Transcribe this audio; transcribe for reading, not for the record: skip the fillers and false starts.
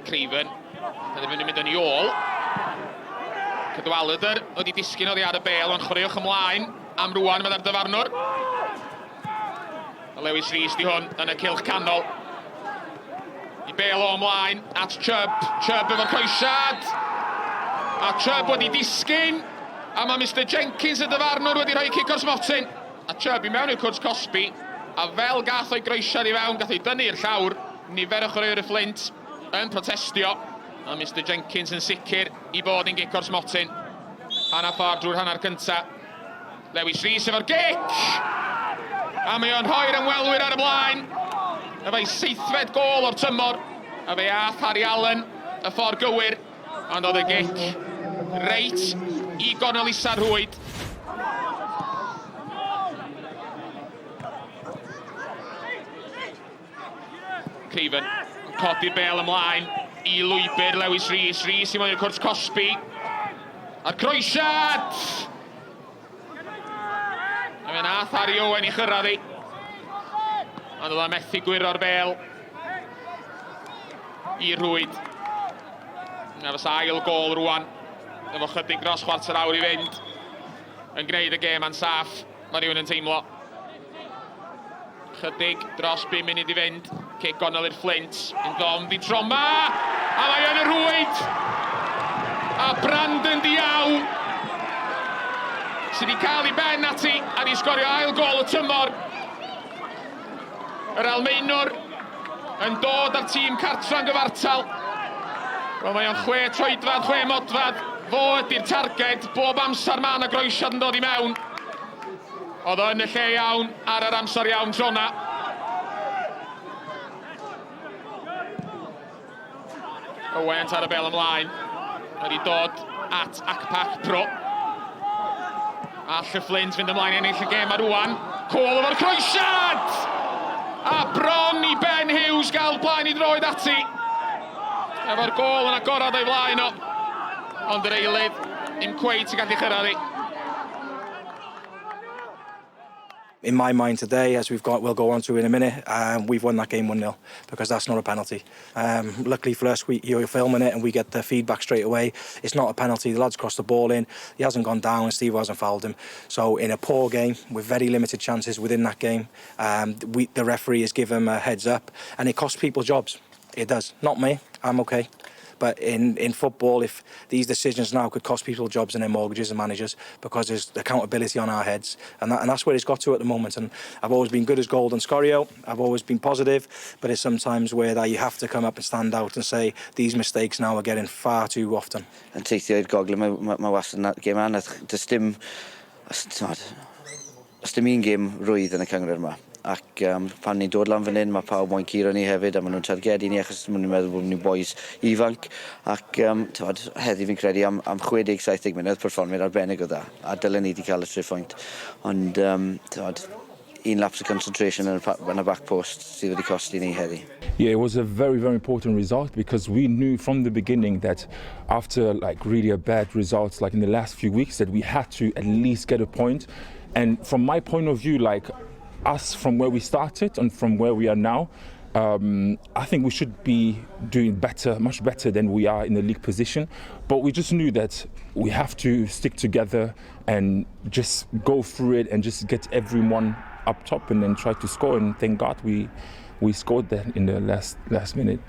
Creifen. Bydd yn mynd yn ei ôl. Cadwaladr wedi disgyn oddi ar y bel, ond chwaraewch ymlaen am rwan mae'r dyfarnwr. Lewis Rhys di hwn yn y cylch canol. I bel o ymlaen at Chubb. Chubb efo'r coesad. A Chubb wedi disgyn. A mae Mr Jenkins y dyfarnwr wedi rhoi cic o'r smotyn. A Chubb i mewn i'r cwrs Cosby. A fel gath o'i groesiad i fewn, gath o'i dynnu'r llawr. Nifer o chwaraewr y Fflint yn protestio. A Mr Jenkins yn sicr i bod yn gic o'r smotyn. Hanner ffordd drwy'r hanner cynta. Lewis Rhys efo'r gic! A mae o'n rhoi'r ymwelwyr ar y blaen. Efo'i 7fed gôl o'r tymor. A fe ath Harry Allen y ffordd gywir. Ond oedd y gic reit i gornel isa'r rhwyd. Creifen yn codi'r bel ymlaen i lwybr Lewis Rhys. Rhys i mewn i'r cwrs Cosby. A'r croesiad! A fe nath Harry Owen i chyrraedd i. Ond oedd o'n methu gwiro'r bel i rhwyd. A fysa ail gôl rwan. Efo chydig dros chwarter awr i fynd. Yn gwneud y gêm yn saff. Mae rhywun yn teimlo. Chydig dros 5 munud i fynd. Cic gonol i'r Fflint. Yn ddom di troma. A mae yn y rhwyd. A Brandon Diaw sydd wedi cael ei ben ati a di sgorio ail gôl y tymor. Yr Almaenwr yn dod ar tîm cartra'n gyfartal. Wel, mae o'n 6 troedfad, 6 modfad. Fo ydy'r targed. Bob amser mae yna groesiad yn dod i mewn. Oedd o yn y lle iawn ar yr amser iawn trona. Owens ar y bel ymlaen. Wedi dod at Acpac Pro. All y Fflint fynd ymlaen ennill y gêm ar rwan. Côl efo'r croesiad! A bron i Ben Hughes gael blaen i droed ati. Efo'r gôl yn agorad o'i flaen o. Ond yr eilydd, ddim cweit i gallu chyrraedd i. In my mind today, as we'll go on to in a minute, we've won that game 1-0 because that's not a penalty. Luckily for us, you're filming it and we get the feedback straight away. It's not a penalty. The lad's crossed the ball in. He hasn't gone down and Steve hasn't fouled him. So in a poor game, with very limited chances within that game, the referee has given him a heads up and it costs people jobs. It does. Not me. I'm okay. But in football, if these decisions now could cost people jobs and their mortgages and managers because there's accountability on our heads. And that's where it's got to at the moment. And I've always been good as gold on Sgorio. I've always been positive. But it's sometimes where that you have to come up and stand out and say these mistakes now are getting far too often. Yn teithio i'r gogledd, mae wastad yn gêm anodd. Does dim un gêm rwydd yn y cyngor yma. Ac pan ni'n dod lan fan hyn, mae pawb moyn curo ni hefyd, a maen nhw'n targedu ni achos maen nhw'n meddwl bod ni'n bois ifanc. Ac heddi fi'n credu am 60-70 munud perfformiad arbennig o dda, a dylen ni wedi cael y 3 pwynt. Ond un lapse of concentration yn y back post sydd wedi costi ni heddi. Yeah, it was a very, very important result because we knew from the beginning that after really a bad results in the last few weeks that we had to at least get a point. And from my point of view, us from where we started and from where we are now, I think we should be doing better, much better than we are in the league position. But we just knew that we have to stick together and just go through it and just get everyone up top and then try to score. And thank God we scored that in the last minute.